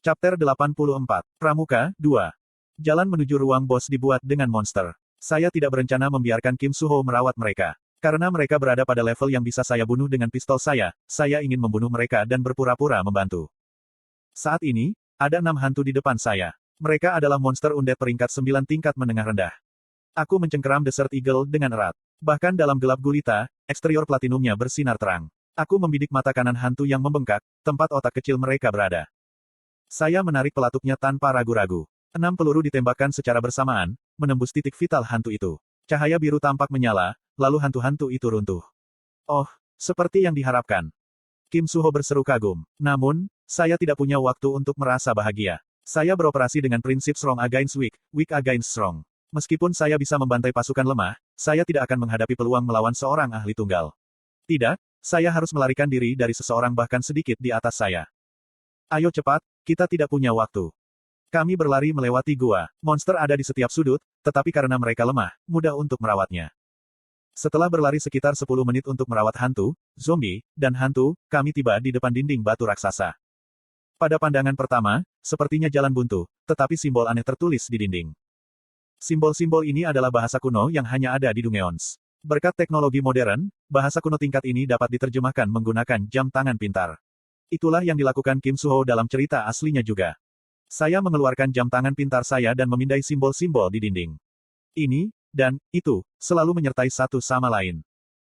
Chapter 84, Pramuka, 2. Jalan menuju ruang bos dibuat dengan monster. Saya tidak berencana membiarkan Kim Suho merawat mereka. Karena mereka berada pada level yang bisa saya bunuh dengan pistol saya ingin membunuh mereka dan berpura-pura membantu. Saat ini, ada 6 hantu di depan saya. Mereka adalah monster undead peringkat 9 tingkat menengah rendah. Aku mencengkeram Desert Eagle dengan erat. Bahkan dalam gelap gulita, eksterior platinumnya bersinar terang. Aku membidik mata kanan hantu yang membengkak, tempat otak kecil mereka berada. Saya menarik pelatuknya tanpa ragu-ragu. 6 peluru ditembakkan secara bersamaan, menembus titik vital hantu itu. Cahaya biru tampak menyala, lalu hantu-hantu itu runtuh. Oh, seperti yang diharapkan. Kim Suho berseru kagum. Namun, saya tidak punya waktu untuk merasa bahagia. Saya beroperasi dengan prinsip strong against weak, weak against strong. Meskipun saya bisa membantai pasukan lemah, saya tidak akan menghadapi peluang melawan seorang ahli tunggal. Tidak, saya harus melarikan diri dari seseorang bahkan sedikit di atas saya. Ayo cepat, kita tidak punya waktu. Kami berlari melewati gua. Monster ada di setiap sudut, tetapi karena mereka lemah, mudah untuk merawatnya. Setelah berlari sekitar 10 menit untuk merawat hantu, zombie, dan hantu, kami tiba di depan dinding batu raksasa. Pada pandangan pertama, sepertinya jalan buntu, tetapi simbol aneh tertulis di dinding. Simbol-simbol ini adalah bahasa kuno yang hanya ada di Dungeons. Berkat teknologi modern, bahasa kuno tingkat ini dapat diterjemahkan menggunakan jam tangan pintar. Itulah yang dilakukan Kim Suho dalam cerita aslinya juga. Saya mengeluarkan jam tangan pintar saya dan memindai simbol-simbol di dinding. Ini, dan itu, selalu menyertai satu sama lain.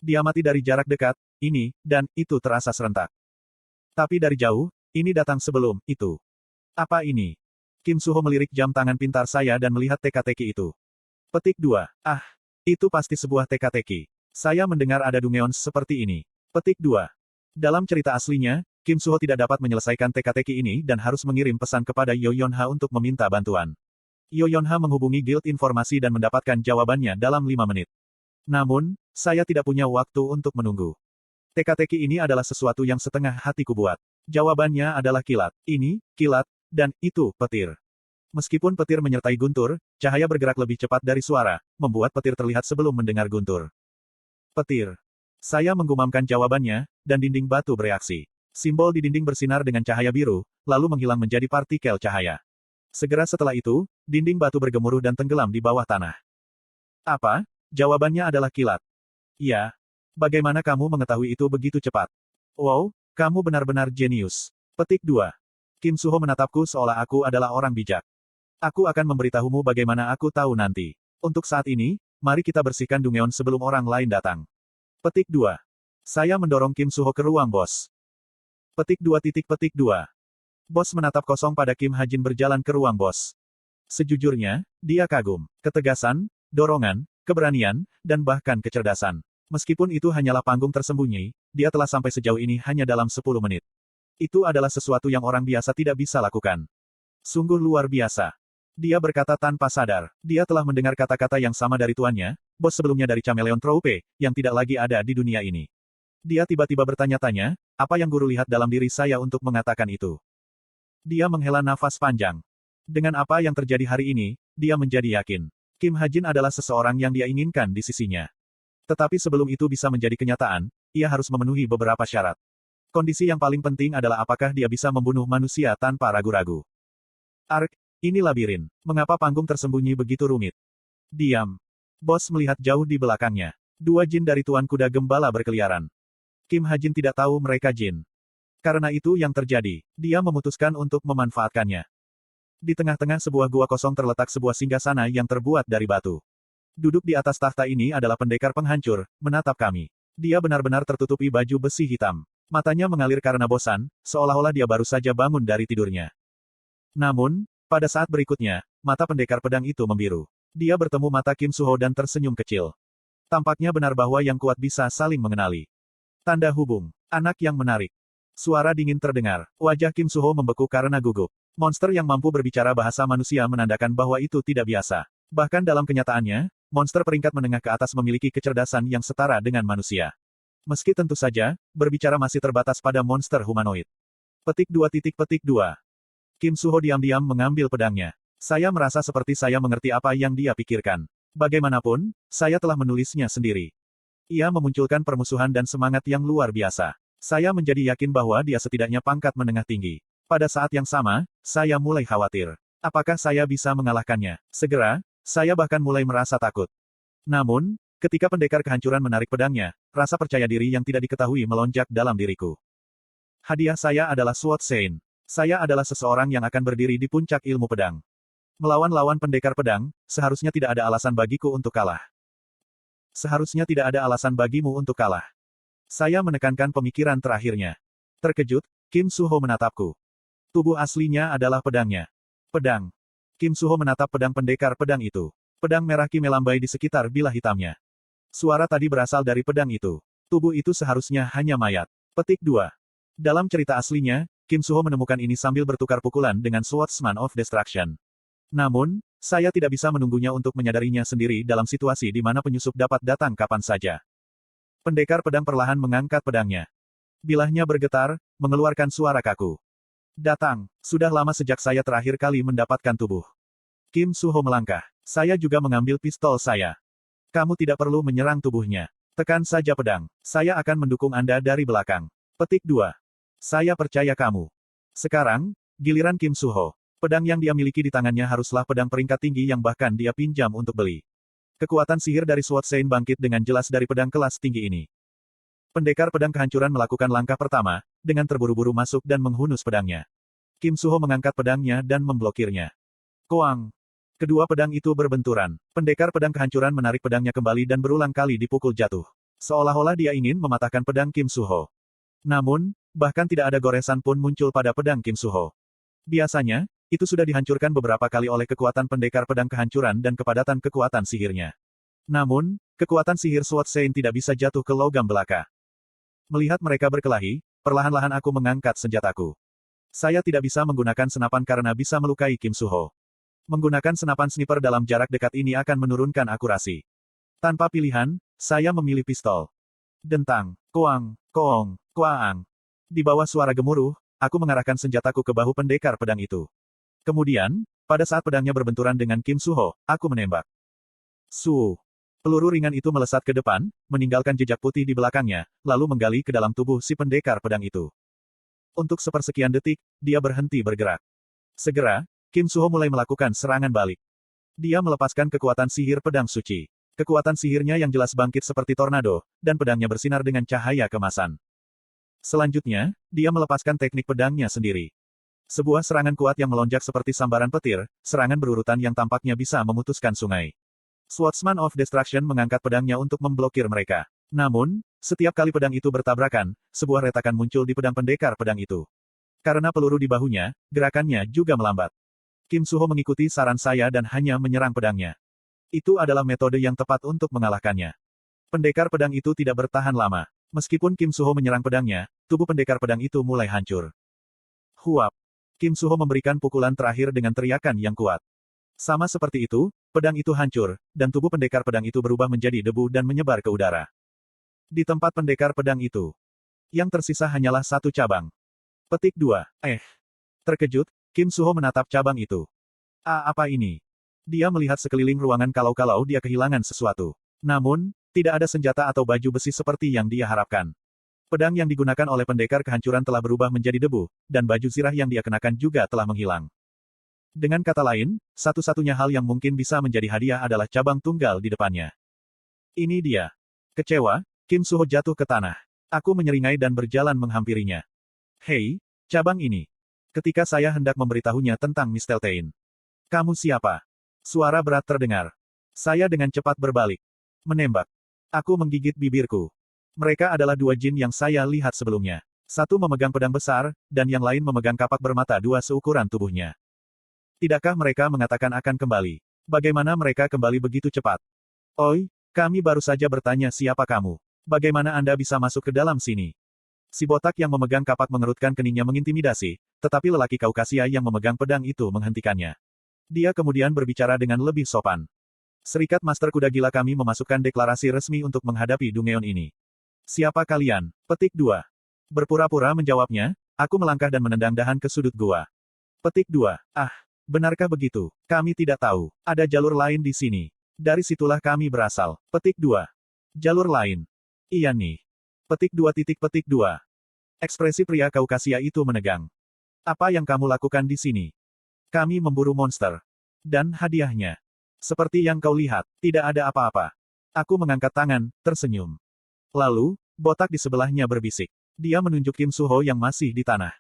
Diamati dari jarak dekat, ini, dan itu terasa serentak. Tapi dari jauh, ini datang sebelum itu. Apa ini? Kim Suho melirik jam tangan pintar saya dan melihat teka-teki itu. Petik 2. Ah, itu pasti sebuah teka-teki. Saya mendengar ada Dungeons seperti ini. Petik 2. Dalam cerita aslinya, Kim Suho tidak dapat menyelesaikan teka-teki ini dan harus mengirim pesan kepada Yo Yonha untuk meminta bantuan. Yo Yonha menghubungi Guild Informasi dan mendapatkan jawabannya dalam 5 menit. Namun, saya tidak punya waktu untuk menunggu. Teka-teki ini adalah sesuatu yang setengah hatiku buat. Jawabannya adalah kilat. Ini, kilat, dan itu, petir. Meskipun petir menyertai guntur, cahaya bergerak lebih cepat dari suara, membuat petir terlihat sebelum mendengar guntur. Petir. Saya menggumamkan jawabannya, dan dinding batu bereaksi. Simbol di dinding bersinar dengan cahaya biru, lalu menghilang menjadi partikel cahaya. Segera setelah itu, dinding batu bergemuruh dan tenggelam di bawah tanah. Apa? Jawabannya adalah kilat. Ya. Bagaimana kamu mengetahui itu begitu cepat? Wow, kamu benar-benar jenius. Petik 2. Kim Suho menatapku seolah aku adalah orang bijak. Aku akan memberitahumu bagaimana aku tahu nanti. Untuk saat ini, mari kita bersihkan Dungeon sebelum orang lain datang. Petik 2. Saya mendorong Kim Suho ke ruang bos. Petik 2. Bos menatap kosong pada Kim Hajin berjalan ke ruang bos. Sejujurnya, dia kagum. Ketegasan, dorongan, keberanian, dan bahkan kecerdasan. Meskipun itu hanyalah panggung tersembunyi, dia telah sampai sejauh ini hanya dalam 10 menit. Itu adalah sesuatu yang orang biasa tidak bisa lakukan. Sungguh luar biasa. Dia berkata tanpa sadar. Dia telah mendengar kata-kata yang sama dari tuannya, bos sebelumnya dari Chameleon Troupe, yang tidak lagi ada di dunia ini. Dia tiba-tiba bertanya-tanya, apa yang guru lihat dalam diri saya untuk mengatakan itu? Dia menghela nafas panjang. Dengan apa yang terjadi hari ini, dia menjadi yakin. Kim Hajin adalah seseorang yang dia inginkan di sisinya. Tetapi sebelum itu bisa menjadi kenyataan, ia harus memenuhi beberapa syarat. Kondisi yang paling penting adalah apakah dia bisa membunuh manusia tanpa ragu-ragu. Ark, ini labirin. Mengapa panggung tersembunyi begitu rumit? Diam. Bos melihat jauh di belakangnya. 2 jin dari Tuan Kuda Gembala berkeliaran. Kim Hajin tidak tahu mereka jin. Karena itu yang terjadi, dia memutuskan untuk memanfaatkannya. Di tengah-tengah sebuah gua kosong terletak sebuah singgasana yang terbuat dari batu. Duduk di atas tahta ini adalah pendekar penghancur, menatap kami. Dia benar-benar tertutupi baju besi hitam. Matanya mengalir karena bosan, seolah-olah dia baru saja bangun dari tidurnya. Namun, pada saat berikutnya, mata pendekar pedang itu membiru. Dia bertemu mata Kim Suho dan tersenyum kecil. Tampaknya benar bahwa yang kuat bisa saling mengenali. Tanda hubung. Anak yang menarik. Suara dingin terdengar. Wajah Kim Suho membeku karena gugup. Monster yang mampu berbicara bahasa manusia menandakan bahwa itu tidak biasa. Bahkan dalam kenyataannya, monster peringkat menengah ke atas memiliki kecerdasan yang setara dengan manusia. Meski tentu saja, berbicara masih terbatas pada monster humanoid. Petik 2. Kim Suho diam-diam mengambil pedangnya. Saya merasa seperti saya mengerti apa yang dia pikirkan. Bagaimanapun, saya telah menulisnya sendiri. Ia memunculkan permusuhan dan semangat yang luar biasa. Saya menjadi yakin bahwa dia setidaknya pangkat menengah tinggi. Pada saat yang sama, saya mulai khawatir. Apakah saya bisa mengalahkannya? Segera, saya bahkan mulai merasa takut. Namun, ketika pendekar kehancuran menarik pedangnya, rasa percaya diri yang tidak diketahui melonjak dalam diriku. Hadiah saya adalah Sword Saint. Saya adalah seseorang yang akan berdiri di puncak ilmu pedang. Melawan lawan pendekar pedang, seharusnya tidak ada alasan bagiku untuk kalah. Seharusnya tidak ada alasan bagimu untuk kalah. Saya menekankan pemikiran terakhirnya. Terkejut, Kim Suho menatapku. Tubuh aslinya adalah pedangnya. Pedang. Kim Suho menatap pedang pendekar pedang itu. Pedang merah Ki melambai di sekitar bilah hitamnya. Suara tadi berasal dari pedang itu. Tubuh itu seharusnya hanya mayat. Petik 2. Dalam cerita aslinya, Kim Suho menemukan ini sambil bertukar pukulan dengan Swordsman of Destruction. Namun, saya tidak bisa menunggunya untuk menyadarinya sendiri dalam situasi di mana penyusup dapat datang kapan saja. Pendekar pedang perlahan mengangkat pedangnya. Bilahnya bergetar, mengeluarkan suara kaku. Datang, sudah lama sejak saya terakhir kali mendapatkan tubuh. Kim Suho melangkah. Saya juga mengambil pistol saya. Kamu tidak perlu menyerang tubuhnya. Tekan saja pedang. Saya akan mendukung Anda dari belakang. Petik 2. Saya percaya kamu. Sekarang, giliran Kim Suho. Pedang yang dia miliki di tangannya haruslah pedang peringkat tinggi yang bahkan dia pinjam untuk beli. Kekuatan sihir dari Sword Saint bangkit dengan jelas dari pedang kelas tinggi ini. Pendekar pedang kehancuran melakukan langkah pertama, dengan terburu-buru masuk dan menghunus pedangnya. Kim Suho mengangkat pedangnya dan memblokirnya. Koang. Kedua pedang itu berbenturan. Pendekar pedang kehancuran menarik pedangnya kembali dan berulang kali dipukul jatuh. Seolah-olah dia ingin mematahkan pedang Kim Suho. Namun, bahkan tidak ada goresan pun muncul pada pedang Kim Suho. Biasanya, itu sudah dihancurkan beberapa kali oleh kekuatan pendekar pedang kehancuran dan kepadatan kekuatan sihirnya. Namun, kekuatan sihir Sword Saint tidak bisa jatuh ke logam belaka. Melihat mereka berkelahi, perlahan-lahan aku mengangkat senjataku. Saya tidak bisa menggunakan senapan karena bisa melukai Kim Suho. Menggunakan senapan sniper dalam jarak dekat ini akan menurunkan akurasi. Tanpa pilihan, saya memilih pistol. Dentang, koang, koong, koang. Di bawah suara gemuruh, aku mengarahkan senjataku ke bahu pendekar pedang itu. Kemudian, pada saat pedangnya berbenturan dengan Kim Suho, aku menembak. Su. Peluru ringan itu melesat ke depan, meninggalkan jejak putih di belakangnya, lalu menggali ke dalam tubuh si pendekar pedang itu. Untuk sepersekian detik, dia berhenti bergerak. Segera, Kim Suho mulai melakukan serangan balik. Dia melepaskan kekuatan sihir pedang suci. Kekuatan sihirnya yang jelas bangkit seperti tornado, dan pedangnya bersinar dengan cahaya kemasan. Selanjutnya, dia melepaskan teknik pedangnya sendiri. Sebuah serangan kuat yang melonjak seperti sambaran petir, serangan berurutan yang tampaknya bisa memutuskan sungai. Swordsman of Destruction mengangkat pedangnya untuk memblokir mereka. Namun, setiap kali pedang itu bertabrakan, sebuah retakan muncul di pedang pendekar pedang itu. Karena peluru di bahunya, gerakannya juga melambat. Kim Suho mengikuti saran saya dan hanya menyerang pedangnya. Itu adalah metode yang tepat untuk mengalahkannya. Pendekar pedang itu tidak bertahan lama. Meskipun Kim Suho menyerang pedangnya, tubuh pendekar pedang itu mulai hancur. Huap. Kim Suho memberikan pukulan terakhir dengan teriakan yang kuat. Sama seperti itu, pedang itu hancur, dan tubuh pendekar pedang itu berubah menjadi debu dan menyebar ke udara. Di tempat pendekar pedang itu, yang tersisa hanyalah satu cabang. Petik 2. Terkejut, Kim Suho menatap cabang itu. Apa ini? Dia melihat sekeliling ruangan kalau-kalau dia kehilangan sesuatu. Namun, tidak ada senjata atau baju besi seperti yang dia harapkan. Pedang yang digunakan oleh pendekar kehancuran telah berubah menjadi debu, dan baju zirah yang dia kenakan juga telah menghilang. Dengan kata lain, satu-satunya hal yang mungkin bisa menjadi hadiah adalah cabang tunggal di depannya. Ini dia. Kecewa, Kim Suho jatuh ke tanah. Aku menyeringai dan berjalan menghampirinya. Hei, cabang ini. Ketika saya hendak memberitahunya tentang Misteltein. Kamu siapa? Suara berat terdengar. Saya dengan cepat berbalik. Menembak. Aku menggigit bibirku. Mereka adalah dua jin yang saya lihat sebelumnya. Satu memegang pedang besar, dan yang lain memegang kapak bermata dua seukuran tubuhnya. Tidakkah mereka mengatakan akan kembali? Bagaimana mereka kembali begitu cepat? Oi, kami baru saja bertanya siapa kamu. Bagaimana Anda bisa masuk ke dalam sini? Si botak yang memegang kapak mengerutkan keningnya mengintimidasi, tetapi lelaki Kaukasia yang memegang pedang itu menghentikannya. Dia kemudian berbicara dengan lebih sopan. Serikat Master Kuda Gila kami memasukkan deklarasi resmi untuk menghadapi Dungeon ini. Siapa kalian? Petik 2. Berpura-pura menjawabnya, aku melangkah dan menendang dahan ke sudut gua. Petik 2. Benarkah begitu? Kami tidak tahu. Ada jalur lain di sini. Dari situlah kami berasal. Petik 2. Jalur lain. Iya nih. Petik 2. Ekspresi pria Kaukasia itu menegang. Apa yang kamu lakukan di sini? Kami memburu monster. Dan hadiahnya. Seperti yang kau lihat, tidak ada apa-apa. Aku mengangkat tangan, tersenyum. Lalu, botak di sebelahnya berbisik. Dia menunjuk Kim Suho yang masih di tanah.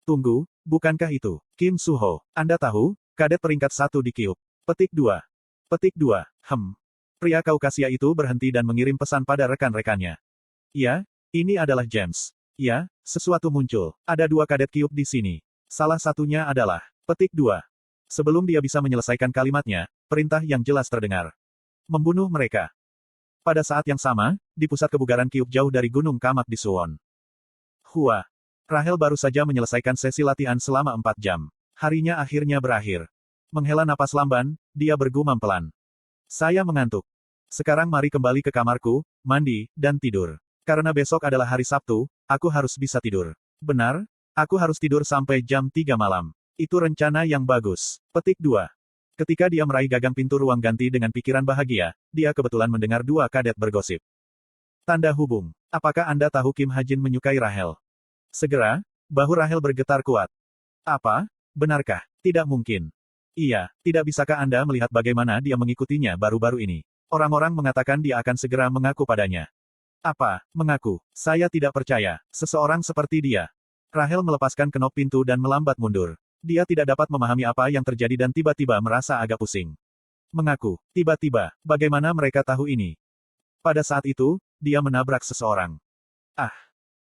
Tunggu, bukankah itu, Kim Suho? Anda tahu, kadet peringkat 1 di Kyuup. Petik 2. Petik 2. Pria Kaukasia itu berhenti dan mengirim pesan pada rekan-rekannya. Ya, ini adalah James. Ya, sesuatu muncul. Ada 2 kadet Kyuup di sini. Salah satunya adalah, petik 2. Sebelum dia bisa menyelesaikan kalimatnya, perintah yang jelas terdengar. Membunuh mereka. Pada saat yang sama, di pusat kebugaran Kyuup jauh dari Gunung Kamak di Suwon. Hua. Rahel baru saja menyelesaikan sesi latihan selama 4 jam. Harinya akhirnya berakhir. Menghela napas lamban, dia bergumam pelan. Saya mengantuk. Sekarang mari kembali ke kamarku, mandi, dan tidur. Karena besok adalah hari Sabtu, aku harus bisa tidur. Benar, aku harus tidur sampai jam 3 malam. Itu rencana yang bagus. Petik 2. Ketika dia meraih gagang pintu ruang ganti dengan pikiran bahagia, dia kebetulan mendengar 2 kadet bergosip. Tanda hubung. Apakah Anda tahu Kim Ha-jin menyukai Rahel? Segera, bahu Rahel bergetar kuat. Apa? Benarkah? Tidak mungkin. Iya, tidak bisakah Anda melihat bagaimana dia mengikutinya baru-baru ini? Orang-orang mengatakan dia akan segera mengaku padanya. Apa? Mengaku? Saya tidak percaya. Seseorang seperti dia. Rahel melepaskan kenop pintu dan melambat mundur. Dia tidak dapat memahami apa yang terjadi dan tiba-tiba merasa agak pusing. Mengaku. Tiba-tiba, bagaimana mereka tahu ini? Pada saat itu, dia menabrak seseorang. Ah!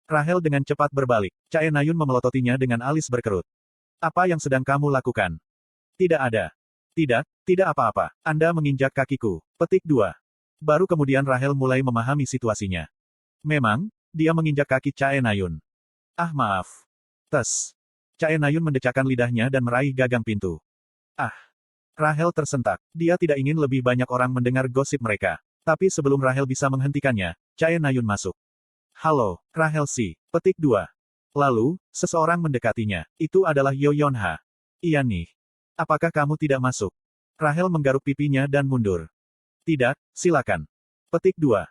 Rahel dengan cepat berbalik. Chae Nayun memelototinya dengan alis berkerut. Apa yang sedang kamu lakukan? Tidak ada. Tidak apa-apa. Anda menginjak kakiku. Petik 2. Baru kemudian Rahel mulai memahami situasinya. Memang, dia menginjak kaki Chae Nayun. Ah maaf. Tes. Chae Nayun mendecakkan lidahnya dan meraih gagang pintu. Ah. Rahel tersentak. Dia tidak ingin lebih banyak orang mendengar gosip mereka. Tapi sebelum Rahel bisa menghentikannya, Chae Nayun masuk. Halo, Rahel Si. Petik 2. Lalu, seseorang mendekatinya. Itu adalah Yo Yonha. Iya nih. Apakah kamu tidak masuk? Rahel menggaruk pipinya dan mundur. Tidak, silakan. Petik 2.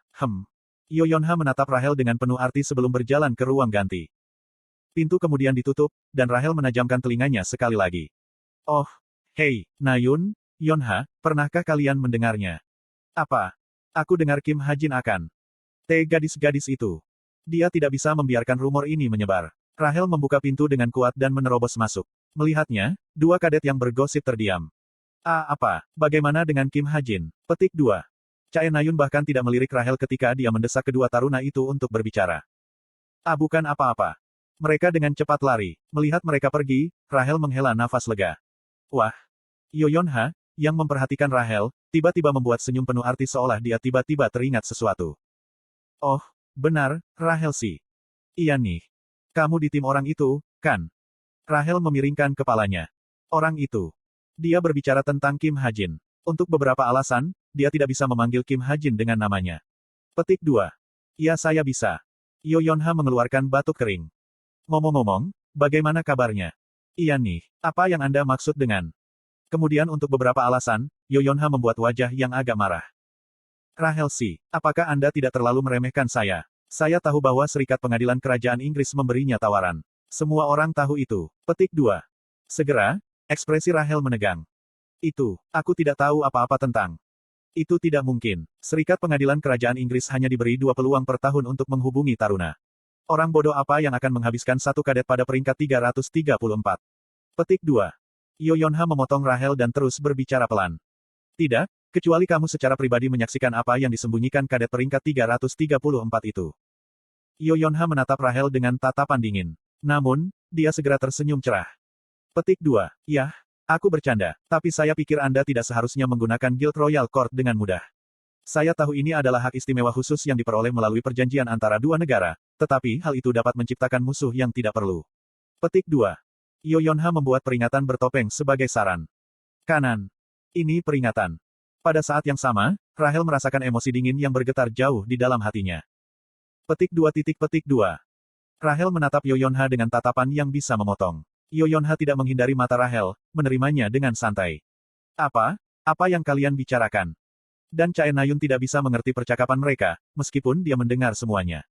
Yo Yonha menatap Rahel dengan penuh arti sebelum berjalan ke ruang ganti. Pintu kemudian ditutup, dan Rahel menajamkan telinganya sekali lagi. Oh, hei, Nayun, Yonha, pernahkah kalian mendengarnya? Apa? Aku dengar Kim Ha-jin akan. Gadis-gadis itu. Dia tidak bisa membiarkan rumor ini menyebar. Rahel membuka pintu dengan kuat dan menerobos masuk. Melihatnya, 2 kadet yang bergosip terdiam. Apa? Bagaimana dengan Kim Ha-jin? Petik 2. Chae Nayun bahkan tidak melirik Rahel ketika dia mendesak kedua taruna itu untuk berbicara. Bukan apa-apa. Mereka dengan cepat lari. Melihat mereka pergi, Rahel menghela nafas lega. Wah. Yo Yonha, yang memperhatikan Rahel, tiba-tiba membuat senyum penuh arti seolah dia tiba-tiba teringat sesuatu. Oh, benar, Rahel Si. Iya nih. Kamu di tim orang itu, kan? Rahel memiringkan kepalanya. Orang itu. Dia berbicara tentang Kim Ha-jin. Untuk beberapa alasan, dia tidak bisa memanggil Kim Ha-jin dengan namanya. Petik 2. Ya saya bisa. Yo Yonha mengeluarkan batuk kering. Ngomong-ngomong, bagaimana kabarnya? Iya nih, apa yang Anda maksud dengan? Kemudian untuk beberapa alasan, Yo Yonha membuat wajah yang agak marah. Rahel Si, apakah Anda tidak terlalu meremehkan saya? Saya tahu bahwa Serikat Pengadilan Kerajaan Inggris memberinya tawaran. Semua orang tahu itu. Petik 2. Segera, ekspresi Rahel menegang. Itu, aku tidak tahu apa-apa tentang. Itu tidak mungkin. Serikat Pengadilan Kerajaan Inggris hanya diberi 2 peluang per tahun untuk menghubungi taruna. Orang bodoh apa yang akan menghabiskan 1 kadet pada peringkat 334? Petik 2. Yo Yonha memotong Rahel dan terus berbicara pelan. Tidak, kecuali kamu secara pribadi menyaksikan apa yang disembunyikan kadet peringkat 334 itu. Yo Yonha menatap Rahel dengan tatapan dingin. Namun, dia segera tersenyum cerah. Petik 2. Yah, aku bercanda, tapi saya pikir Anda tidak seharusnya menggunakan Guild Royal Court dengan mudah. Saya tahu ini adalah hak istimewa khusus yang diperoleh melalui perjanjian antara 2 negara, tetapi hal itu dapat menciptakan musuh yang tidak perlu. Petik 2. Yo Yonha membuat peringatan bertopeng sebagai saran. Kanan. Ini peringatan. Pada saat yang sama, Rahel merasakan emosi dingin yang bergetar jauh di dalam hatinya. Petik 2. Rahel menatap Yo Yonha dengan tatapan yang bisa memotong. Yo Yonha tidak menghindari mata Rahel, menerimanya dengan santai. Apa? Apa yang kalian bicarakan? Dan Chae Nayun tidak bisa mengerti percakapan mereka, meskipun dia mendengar semuanya.